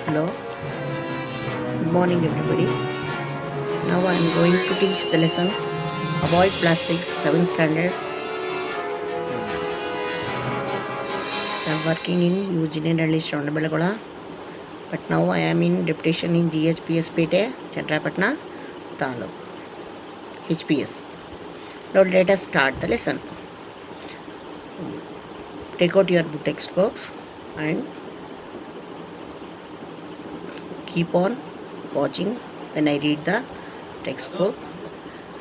Hello, good morning everybody. Now I am going to teach the lesson Avoid Plastics 7th standard. I am working in Ujinenhalli Shravanabeಳಗೊಳ, but now I am in deputation in GHPS Pete, Chandrapatna Taluk, HPS. Now let us start the lesson. Take out your textbooks and keep on watching when I read the textbook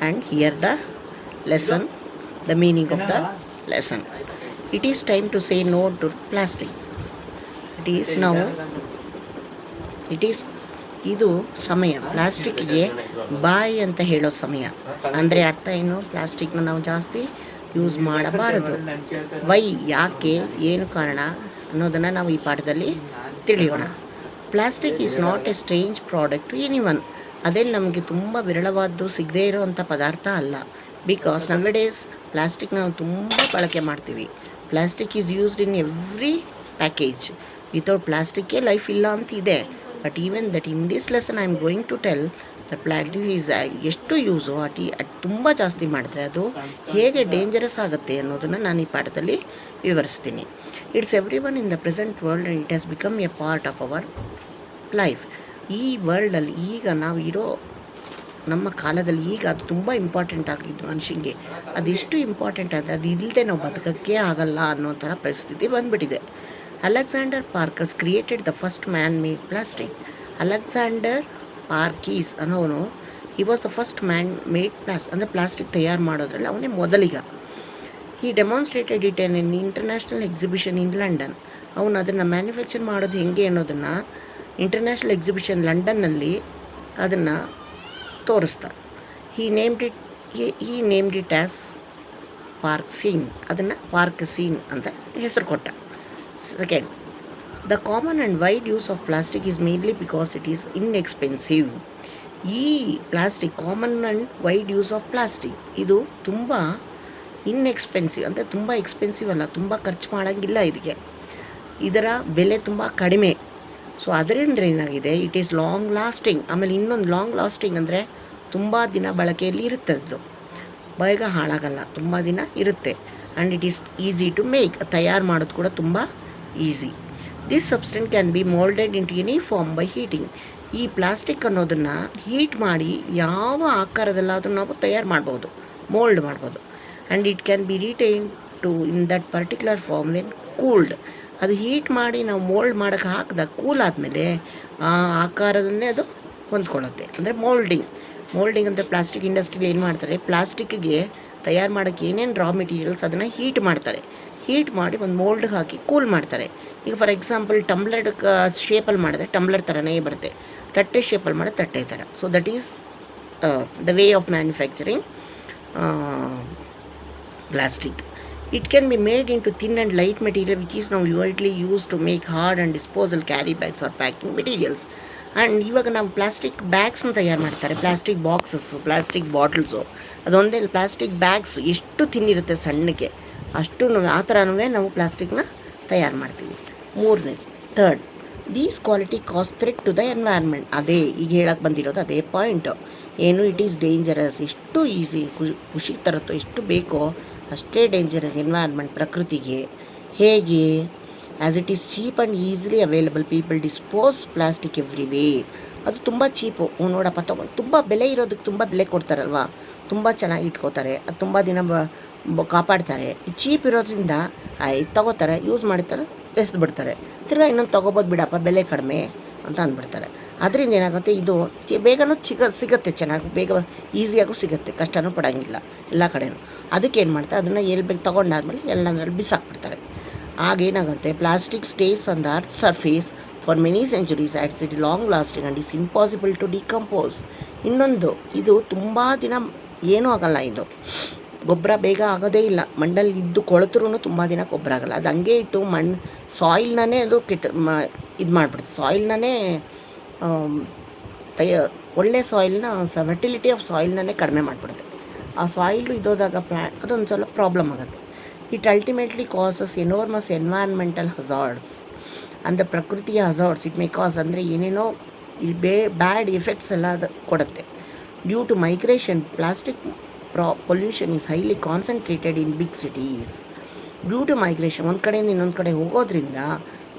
and hear the lesson, the meaning of the lesson. It is time to say no to plastics. ಇದು ಸಮಯ ಪ್ಲಾಸ್ಟಿಕ್ಗೆ ಬಾಯ್ ಅಂತ ಹೇಳೋ ಸಮಯ. ಅಂದರೆ ಅರ್ಥ ಏನು? ಪ್ಲಾಸ್ಟಿಕ್ನ ನಾವು ಜಾಸ್ತಿ ಯೂಸ್ ಮಾಡಬಾರದು. ವೈ, ಯಾಕೆ, ಏನು ಕಾರಣ ಅನ್ನೋದನ್ನು ನಾವು ಈ ಪಾಠದಲ್ಲಿ ತಿಳಿಯೋಣ. Plastic is not a strange product to anyone. ಅದೇ ನಮಗೆ ತುಂಬ ವಿರಳವಾದ್ದು, ಸಿಗದೇ ಇರೋವಂಥ ಪದಾರ್ಥ ಅಲ್ಲ. ಬಿಕಾಸ್ ನವ್ಡೇಸ್ ಪ್ಲಾಸ್ಟಿಕ್ ನಾವು ತುಂಬ ಬಳಕೆ ಮಾಡ್ತೀವಿ. Plastic is used in every package. Without ಪ್ಲಾಸ್ಟಿಕ್ಗೆ ಲೈಫ್ ಇಲ್ಲ ಅಂತ ಇದೆ. But even that in this lesson I am going to tell the plastic is ಎಷ್ಟು ಯೂಸು ಅದು ತುಂಬ ಜಾಸ್ತಿ ಮಾಡಿದ್ರೆ ಅದು ಹೇಗೆ ಡೇಂಜರಸ್ ಆಗುತ್ತೆ ಅನ್ನೋದನ್ನು ನಾನು ಈ ಪಾಠದಲ್ಲಿ ವಿವರಿಸ್ತೀನಿ. It's every one in the present world and it has become a part of our life. ಈ ವರ್ಲ್ಡಲ್ಲಿ ಈಗ ನಾವು ಇರೋ ನಮ್ಮ ಕಾಲದಲ್ಲಿ ಈಗ ಅದು ತುಂಬ ಇಂಪಾರ್ಟೆಂಟ್ ಆಗಿದ್ದು ಮನುಷ್ಯನಿಗೆ. ಅದೆಷ್ಟು ಇಂಪಾರ್ಟೆಂಟ್ ಅಂದರೆ ಅದು ಇಲ್ಲದೆ ನಾವು ಬದುಕೋಕ್ಕೆ ಆಗಲ್ಲ ಅನ್ನೋ ಥರ ಪರಿಸ್ಥಿತಿ ಬಂದುಬಿಟ್ಟಿದೆ. Alexander Parkes created the first man made plastic. Alexander Parkes ಅನ್ನೋನು he was the first man made ಅಂದರೆ ಪ್ಲಾಸ್ಟಿಕ್ ತಯಾರು ಮಾಡೋದ್ರಲ್ಲಿ ಅವನೇ ಮೊದಲಿಗ. He demonstrated it an international exhibition in London. ಅವನು ಅದನ್ನು ಮ್ಯಾನುಫ್ಯಾಕ್ಚರ್ ಮಾಡೋದು ಹೆಂಗೆ ಅನ್ನೋದನ್ನು ಇಂಟರ್ನ್ಯಾಷನಲ್ ಎಕ್ಸಿಬಿಷನ್ ಲಂಡನ್ನಲ್ಲಿ ಅದನ್ನು ತೋರಿಸ್ದ. He named it as Parkesine. ಅದನ್ನು ಪಾರ್ಕ್ ಸೀನ್ ಅಂತ ಹೆಸರು ಕೊಟ್ಟ. Second, the common and wide use of plastic is mainly because it is inexpensive. ಈ plastic common and wide use of plastic ಇದು ತುಂಬ ಇನ್ಎಕ್ಸ್ಪೆನ್ಸಿವ್, ಅಂದರೆ ತುಂಬ ಎಕ್ಸ್ಪೆನ್ಸಿವ್ ಅಲ್ಲ, ತುಂಬ ಖರ್ಚು ಮಾಡೋಂಗಿಲ್ಲ. ಇದರ ಬೆಲೆ ತುಂಬ ಕಡಿಮೆ. ಸೊ ಅದರಿಂದ ಏನಾಗಿದೆ, ಇಟ್ ಈಸ್ ಲಾಂಗ್ ಲಾಸ್ಟಿಂಗ್. ಆಮೇಲೆ ಇನ್ನೊಂದು ಲಾಂಗ್ ಲಾಸ್ಟಿಂಗ್ ಅಂದರೆ ತುಂಬ ದಿನ ಬಳಕೆಯಲ್ಲಿ ಇರುತ್ತೆ. ಅದು ಬೇಗ ಹಾಳಾಗಲ್ಲ, ತುಂಬ ದಿನ ಇರುತ್ತೆ. And it is easy to make. ತಯಾರು ಮಾಡೋದು ಕೂಡ ತುಂಬ easy. This substance can be moulded into any form by heating. ಈ ಪ್ಲಾಸ್ಟಿಕ್ ಅನ್ನೋದನ್ನು ಹೀಟ್ ಮಾಡಿ ಯಾವ ಆಕಾರದಲ್ಲಾದರೂ ನಾವು ತಯಾರು ಮಾಡ್ಬೋದು, ಮೋಲ್ಡ್ ಮಾಡ್ಬೋದು. And it can be retained in that particular form when cooled. ಅದು ಹೀಟ್ ಮಾಡಿ ನಾವು ಮೋಲ್ಡ್ ಮಾಡೋಕ್ಕೆ ಹಾಕಿದಾಗ ಕೂಲ್ ಆದಮೇಲೆ ಆ ಆಕಾರದನ್ನೇ ಅದು ಹೊಂದ್ಕೊಳ್ಳುತ್ತೆ. ಅಂದರೆ ಮೋಲ್ಡಿಂಗ್ ಅಂದರೆ ಪ್ಲಾಸ್ಟಿಕ್ ಇಂಡಸ್ಟ್ರಿಲಿ ಏನು ಮಾಡ್ತಾರೆ, ಪ್ಲಾಸ್ಟಿಕ್ಗೆ ತಯಾರು ಮಾಡೋಕ್ಕೆ ಏನೇನು ರಾ ಮೆಟೀರಿಯಲ್ಸ್ ಅದನ್ನು ಹೀಟ್ ಮಾಡ್ತಾರೆ. ಹೀಟ್ ಮಾಡಿ ಒಂದು ಮೋಲ್ಡ್ಗೆ ಹಾಕಿ ಕೂಲ್ ಮಾಡ್ತಾರೆ. ಈಗ ಫಾರ್ ಎಕ್ಸಾಂಪಲ್ ಟಂಬ್ಲರ್ ಶೇಪಲ್ಲಿ ಮಾಡಿದ್ರೆ ಟಂಬ್ಲರ್ ಥರನೇ ಬರುತ್ತೆ, ತಟ್ಟೆ ಶೇಪಲ್ಲಿ ಮಾಡಿದ್ರೆ ತಟ್ಟೆ ಥರ. So that is the way of manufacturing plastic. It can be made into thin and light material which is ನಾವು usually use to make hard and disposal carry bags or packing materials. And ಇವಾಗ ನಾವು plastic ಬ್ಯಾಗ್ಸ್ನ ತಯಾರು ಮಾಡ್ತಾರೆ, plastic boxes, plastic bottles. ಅದೊಂದೇ plastic bags ಎಷ್ಟು ತಿನ್ನಿರುತ್ತೆ ಸಣ್ಣಕ್ಕೆ, ಅಷ್ಟು ಆ ಥರನೂ ನಾವು ಪ್ಲಾಸ್ಟಿಕ್ನ ತಯಾರು ಮಾಡ್ತೀವಿ. Third, these quality cause threat to the environment. ಅದೇ ಈಗ ಹೇಳಕ್ಕೆ ಬಂದಿರೋದು ಅದೇ ಪಾಯಿಂಟು. ಏನು, ಇಟ್ ಈಸ್ ಡೇಂಜರಸ್. ಎಷ್ಟು ಈಸಿ ಖುಷಿ ತರುತ್ತೋ, ಎಷ್ಟು ಬೇಕೋ ಅಷ್ಟೇ ಡೇಂಜರಸ್ ಎನ್ವೈರ್ಮೆಂಟ್, ಪ್ರಕೃತಿಗೆ. ಹೇಗೆ? As it is cheap and easily available, people dispose plastic everywhere. ಅದು ತುಂಬ ಚೀಪು. ನೋಡಪ್ಪ ತೊಗೊಂಡು ತುಂಬ ಬೆಲೆ ಇರೋದಕ್ಕೆ ತುಂಬ ಬೆಲೆ ಕೊಡ್ತಾರಲ್ವ, ತುಂಬ ಚೆನ್ನಾಗಿ ಇಟ್ಕೋತಾರೆ, ಅದು ತುಂಬ ದಿನ ಕಾಪಾಡ್ತಾರೆ. ಚೀಪ್ ಇರೋದ್ರಿಂದ ತೊಗೋತಾರೆ, ಯೂಸ್ ಮಾಡ್ತಾರೆ, ಎಸ್ದುಬಿಡ್ತಾರೆ. ತಿರ್ಗಾ ಇನ್ನೊಂದು ತೊಗೋಬೋದು ಬಿಡಪ್ಪ, ಬೆಲೆ ಕಡಿಮೆ ಅಂತ ಅಂದ್ಬಿಡ್ತಾರೆ. ಅದರಿಂದ ಏನಾಗುತ್ತೆ, ಇದು ಬೇಗನೂ ಸಿಗುತ್ತೆ, ಚೆನ್ನಾಗಿ ಬೇಗ ಈಸಿಯಾಗೂ ಸಿಗುತ್ತೆ, ಕಷ್ಟನೂ ಪಡೋಂಗಿಲ್ಲ ಎಲ್ಲ ಕಡೆಯೂ. ಅದಕ್ಕೆ ಏನು ಮಾಡ್ತಾರೆ, ಅದನ್ನು ಎಲ್ಲಿ ಬೇಕು ತೊಗೊಂಡಾದ್ಮೇಲೆ ಎಲ್ಲಂದ್ರಲ್ಲಿ ಬಿಸಾಕ್ಬಿಡ್ತಾರೆ. ಆಗೇನಾಗುತ್ತೆ, plastic stays on the earth surface for many centuries as it long lasting and is impossible to decompose. ಇನ್ನೊಂದು, ಇದು ತುಂಬ ದಿನ ಏನೂ ಆಗಲ್ಲ. ಇದು ಗೊಬ್ಬರ ಬೇಗ ಆಗೋದೇ ಇಲ್ಲ. ಮಣ್ಣಲ್ಲಿ ಇದ್ದು ಕೊಳೆತ್ರೂ ತುಂಬ ದಿನ ಗೊಬ್ಬರ ಆಗೋಲ್ಲ. ಅದು ಹಂಗೆ ಇಟ್ಟು ಸಾಯಿಲ್ನೇ ಅದು ಇದು ಮಾಡಿಬಿಡುತ್ತೆ. ಸಾಯಿಲ್ನೇ ಒಳ್ಳೆ ಸಾಯಿಲ್ನ ಫರ್ಟಿಲಿಟಿ ಆಫ್ ಸಾಯಿಲ್ನೇ ಕಡಿಮೆ ಮಾಡಿಬಿಡುತ್ತೆ. ಆ ಸಾಯಿಲು ಇದೋದಾಗ ಅದೊಂದು ಸ್ವಲ್ಪ ಪ್ರಾಬ್ಲಮ್ ಆಗುತ್ತೆ. It ultimately causes enormous environmental hazards. ಅಂದರೆ ಪ್ರಕೃತಿಯ ಹಜಾರ್ಡ್ಸ್ ಇಟ್ ಮೇ ಕಾಸ್, ಅಂದರೆ ಏನೇನೋ ಬ್ಯಾಡ್ ಎಫೆಕ್ಟ್ಸ್ ಎಲ್ಲ ಅದು ಕೊಡುತ್ತೆ. Due to migration plastic pollution is highly concentrated in big cities. Due to migration, ಒಂದು ಕಡೆಯಿಂದ ಇನ್ನೊಂದು ಕಡೆ ಹೋಗೋದ್ರಿಂದ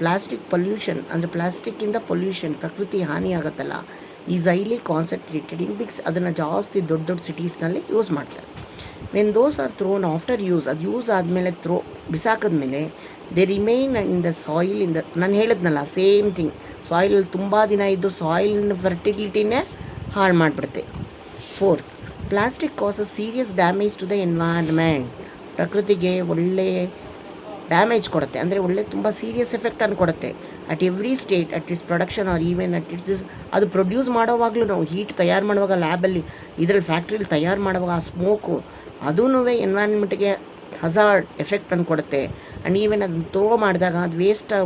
ಪ್ಲಾಸ್ಟಿಕ್ ಪೊಲ್ಯೂಷನ್, ಅಂದರೆ ಪ್ಲಾಸ್ಟಿಕ್ಕಿಂದ ಪೊಲ್ಯೂಷನ್ ಪ್ರಕೃತಿ ಹಾನಿ ಆಗುತ್ತಲ್ಲ, is highly concentrated in bags, ಅದನ್ನು ಜಾಸ್ತಿ ದೊಡ್ಡ ದೊಡ್ಡ ಸಿಟೀಸ್ನಲ್ಲಿ ಯೂಸ್ ಮಾಡ್ತಾರೆ. When those are thrown after use, ಅದು ಯೂಸ್ ಆದಮೇಲೆ ಬಿಸಾಕಿದ್ಮೇಲೆ they remain in the soil, ನಾನು ಹೇಳಿದ್ನಲ್ಲ ಸೇಮ್ ಥಿಂಗ್, ಸಾಯಿಲಲ್ಲಿ ತುಂಬ ದಿನ ಇದ್ದು ಸಾಯಿಲ್ನ ಫರ್ಟಿಲಿಟಿನೇ ಹಾಳು ಮಾಡಿಬಿಡುತ್ತೆ. Fourth, plastic causes serious damage to the environment. ಪ್ರಕೃತಿಗೆ ಒಳ್ಳೆ ಡ್ಯಾಮೇಜ್ ಕೊಡುತ್ತೆ, ಅಂದರೆ ಒಳ್ಳೆ ತುಂಬ ಸೀರಿಯಸ್ ಎಫೆಕ್ಟನ್ನು ಕೊಡುತ್ತೆ. At every state, at its production or even at its, ಅದು ಪ್ರೊಡ್ಯೂಸ್ ಮಾಡೋವಾಗಲೂ ನಾವು ಹೀಟ್ ತಯಾರು ಮಾಡುವಾಗ ಲ್ಯಾಬಲ್ಲಿ ಇದರಲ್ಲಿ ಫ್ಯಾಕ್ಟ್ರಿಲಿ ತಯಾರು ಮಾಡುವಾಗ ಆ ಸ್ಮೋಕು ಅದೂ ಎನ್ವೈರ್ನ್ಮೆಂಟ್ಗೆ ಹಜಾರ್ಡ್ ಎಫೆಕ್ಟನ್ನು ಕೊಡುತ್ತೆ. ಆ್ಯಂಡ್ ಈವನ್ ಅದನ್ನು ಥ್ರೋ ಮಾಡಿದಾಗ ಅದು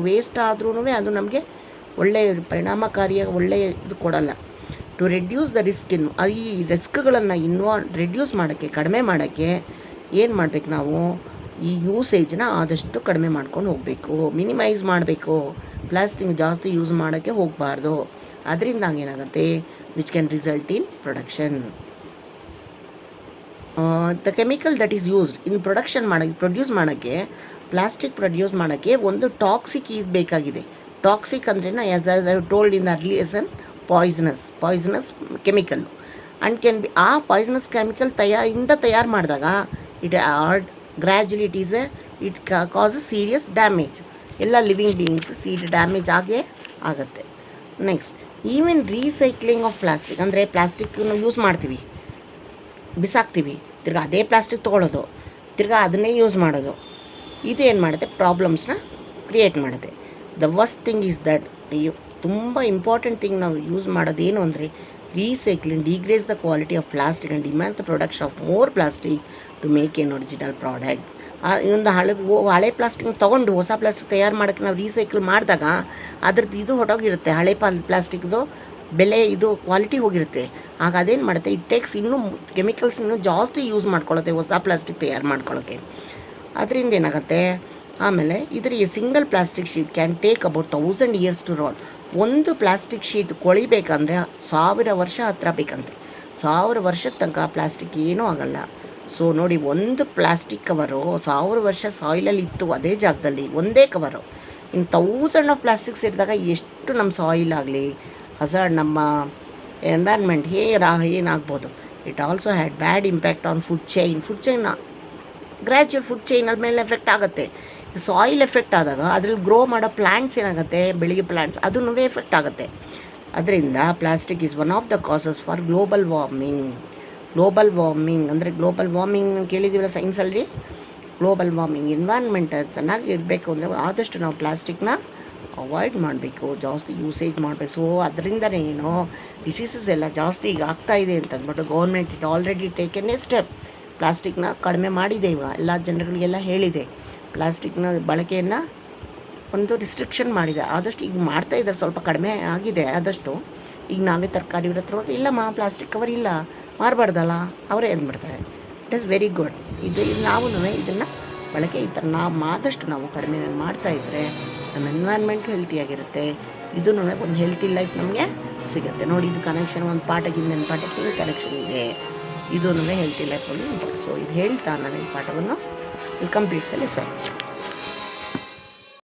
ವೇಸ್ಟ್ ಆದ್ರೂ ಅದು ನಮಗೆ ಒಳ್ಳೆಯ ಪರಿಣಾಮಕಾರಿಯಾಗಿ ಒಳ್ಳೆಯ ಇದು ಕೊಡಲ್ಲ. ಟು ರೆಡ್ಯೂಸ್ ದ ರಿಸ್ಕ್ ಈ ರಿಸ್ಕ್ಗಳನ್ನು ರೆಡ್ಯೂಸ್ ಮಾಡೋಕ್ಕೆ, ಕಡಿಮೆ ಮಾಡೋಕ್ಕೆ ಏನು ಮಾಡಬೇಕು ನಾವು, ಈ ಯೂಸೇಜನ್ನ ಆದಷ್ಟು ಕಡಿಮೆ ಮಾಡ್ಕೊಂಡು ಹೋಗಬೇಕು, ಮಿನಿಮೈಸ್ ಮಾಡಬೇಕು. ಪ್ಲಾಸ್ಟಿಕ್ ಜಾಸ್ತಿ ಯೂಸ್ ಮಾಡೋಕ್ಕೆ ಹೋಗಬಾರ್ದು. ಅದರಿಂದ ಏನಾಗುತ್ತೆ, which can result in production. The chemical that is used in produce ಮಾಡೋಕ್ಕೆ, ಪ್ಲಾಸ್ಟಿಕ್ ಪ್ರೊಡ್ಯೂಸ್ ಮಾಡೋಕ್ಕೆ ಒಂದು ಟಾಕ್ಸಿಕ್ ಈಸ್ ಬೇಕಾಗಿದೆ. ಟಾಕ್ಸಿಕ್ ಅಂದ್ರೆ as I told in the relation poisonous chemical and can be, ಆ ಪಾಯ್ಸನಸ್ ಕೆಮಿಕಲ್ ತಯಾರು ಮಾಡಿದಾಗ gradually it causes serious damage. ಎಲ್ಲ living beings damage ಆಗೇ ಆಗುತ್ತೆ. Next, even recycling of plastic, ಅಂದರೆ ಪ್ಲಾಸ್ಟಿಕ್ಕನ್ನು ಯೂಸ್ ಮಾಡ್ತೀವಿ, ಬಿಸಾಕ್ತೀವಿ, ತಿರ್ಗಿ ಅದೇ ಪ್ಲಾಸ್ಟಿಕ್ ತೊಗೊಳ್ಳೋದು, ತಿರ್ಗಿ ಅದನ್ನೇ ಯೂಸ್ ಮಾಡೋದು, ಇದು ಏನು ಮಾಡುತ್ತೆ, ಪ್ರಾಬ್ಲಮ್ಸ್ನ ಕ್ರಿಯೇಟ್ ಮಾಡುತ್ತೆ. The worst thing is that, ತುಂಬ ಇಂಪಾರ್ಟೆಂಟ್ ಥಿಂಗ್ ನಾವು ಯೂಸ್ ಮಾಡೋದೇನು ಅಂದರೆ recycling degrades the quality of plastic and demand the production of more plastic to make an original product. ಇನ್ನೊಂದು ಹಳೆ ಪ್ಲಾಸ್ಟಿಕ್ ತೊಗೊಂಡು ಹೊಸ ಪ್ಲಾಸ್ಟಿಕ್ ತಯಾರು ಮಾಡೋಕ್ಕೆ ನಾವು ರೀಸೈಕಲ್ ಮಾಡಿದಾಗ ಅದ್ರದ್ದು ಇದು ಹೊಟ್ಟೋಗಿರುತ್ತೆ, ಹಳೆ ಪ್ಲಾಸ್ಟಿಕ್ದು ಬೆಲೆ ಇದು ಕ್ವಾಲಿಟಿ ಹೋಗಿರುತ್ತೆ. ಆಗ ಅದೇನು ಮಾಡುತ್ತೆ, ಇಟ್ ಟೇಕ್ಸ್ ಇನ್ನೂ ಕೆಮಿಕಲ್ಸ್ ಇನ್ನೂ ಜಾಸ್ತಿ ಯೂಸ್ ಮಾಡ್ಕೊಳ್ಳುತ್ತೆ ಹೊಸ ಪ್ಲಾಸ್ಟಿಕ್ ತಯಾರು ಮಾಡ್ಕೊಳ್ಳೋಕ್ಕೆ. ಅದರಿಂದ ಏನಾಗುತ್ತೆ, ಆಮೇಲೆ ಇದರಿಗೆ single plastic sheet can take about 1000 years to roll. ಒಂದು ಪ್ಲಾಸ್ಟಿಕ್ ಶೀಟ್ ಕೊಳಿಬೇಕಂದ್ರೆ 1000 ವರ್ಷ ಹತ್ರ ಬೇಕಂತೆ. 1000 ವರ್ಷದ ತನಕ ಪ್ಲಾಸ್ಟಿಕ್ ಏನೂ ಆಗಲ್ಲ. ಸೊ ನೋಡಿ, ಒಂದು ಪ್ಲಾಸ್ಟಿಕ್ ಕವರು 1000 ವರ್ಷ ಸಾಯಿಲಲ್ಲಿ ಇತ್ತು, ಅದೇ ಜಾಗದಲ್ಲಿ ಒಂದೇ ಕವರು. ಇನ್ನು 1000 ಆಫ್ ಪ್ಲಾಸ್ಟಿಕ್ಸ್ ಇರಿದಾಗ ಎಷ್ಟು ನಮ್ಮ ಸಾಯಿಲ್ ಆಗಲಿ ಹಜಾರ್ಡ್, ನಮ್ಮ ಎನ್ವೈರ್ನ್ಮೆಂಟ್ ಏನಾಗ್ಬೋದು. It also had bad impact on food chain gradual food chain ಮೇಲೆ ಎಫೆಕ್ಟ್ ಆಗುತ್ತೆ. ಸಾಯಿಲ್ ಎಫೆಕ್ಟ್ ಆದಾಗ ಅದರಲ್ಲಿ ಗ್ರೋ ಮಾಡೋ ಪ್ಲ್ಯಾಂಟ್ಸ್ ಏನಾಗುತ್ತೆ, ಬೆಳಿಗ್ಗೆ ಪ್ಲ್ಯಾಂಟ್ಸ್ ಅದೂ ಎಫೆಕ್ಟ್ ಆಗುತ್ತೆ. ಅದರಿಂದ plastic is one of the causes for global warming ಅಂದರೆ ಗ್ಲೋಬಲ್ ವಾರ್ಮಿಂಗ್ ಕೇಳಿದ್ದೀವಲ್ಲ ಸೈನ್ಸಲ್ಲಿ. ಗ್ಲೋಬಲ್ ವಾರ್ಮಿಂಗ್, ಎನ್ವೈರ್ನ್ಮೆಂಟ್ ಚೆನ್ನಾಗಿ ಇರಬೇಕು ಅಂದರೆ ಆದಷ್ಟು ನಾವು ಪ್ಲಾಸ್ಟಿಕ್ನ ಅವಾಯ್ಡ್ ಮಾಡಬೇಕು, ಜಾಸ್ತಿ ಯೂಸೇಜ್ ಮಾಡಬೇಕು. ಸೊ ಅದರಿಂದನೇ ಏನೋ ಡಿಸೀಸಸ್ ಎಲ್ಲ ಜಾಸ್ತಿ ಈಗ ಆಗ್ತಾಯಿದೆ ಅಂತಂದ್ಬಿಟ್ಟು government it already taken a step. ಪ್ಲಾಸ್ಟಿಕ್ನ ಕಡಿಮೆ ಮಾಡಿದೆ, ಇವಾಗ ಎಲ್ಲ ಜನಗಳಿಗೆಲ್ಲ ಹೇಳಿದೆ, ಪ್ಲಾಸ್ಟಿಕ್ನ ಬಳಕೆಯನ್ನು ಒಂದು ರಿಸ್ಟ್ರಿಕ್ಷನ್ ಮಾಡಿದೆ. ಆದಷ್ಟು ಈಗ ಮಾಡ್ತಾಯಿದ್ದಾರೆ, ಸ್ವಲ್ಪ ಕಡಿಮೆ ಆಗಿದೆ ಆದಷ್ಟು. ಈಗ ನಾವೇ ತರಕಾರಿ ಇವ್ರ ಹತ್ರ ಹೋಗಿ, ಇಲ್ಲಮ್ಮ ಪ್ಲಾಸ್ಟಿಕ್ ಕವರ್ ಇಲ್ಲ ಮಾರಬಾರ್ದಲ್ಲ, ಅವರೇ ಅಂದ್ಬಿಡ್ತಾರೆ. It is very good. ನಾವು ಇದನ್ನು ಬಳಕೆ ಈ ಥರ ಆದಷ್ಟು ನಾವು ಕಡಿಮೆ ಮಾಡ್ತಾಯಿದ್ರೆ ನಮ್ಮ ಎನ್ವೈರ್ನ್ಮೆಂಟು ಹೆಲ್ತಿಯಾಗಿರುತ್ತೆ. ಇದೂ ಒಂದು ಹೆಲ್ತಿ ಲೈಫ್ ನಮಗೆ ಸಿಗುತ್ತೆ. ನೋಡಿ, ಇದು ಕನೆಕ್ಷನ್ ಒಂದು ಪಾಠಕ್ಕೆ ಇನ್ನೊಂದು ಪಾಠಕ್ಕೆ ಕನೆಕ್ಷನ್ ಇದೆ. ಇದೂ ಹೆಲ್ತಿ ಲೈಫಲ್ಲಿ ಇಂಪಾರ್ಟೆಂಟ್. ಸೊ ಇದು ಹೇಳ್ತಾ ನಾನು ಈ ಪಾಠವನ್ನು ಕಂಪ್ಲೀಟ್ ಲೆಸನ್.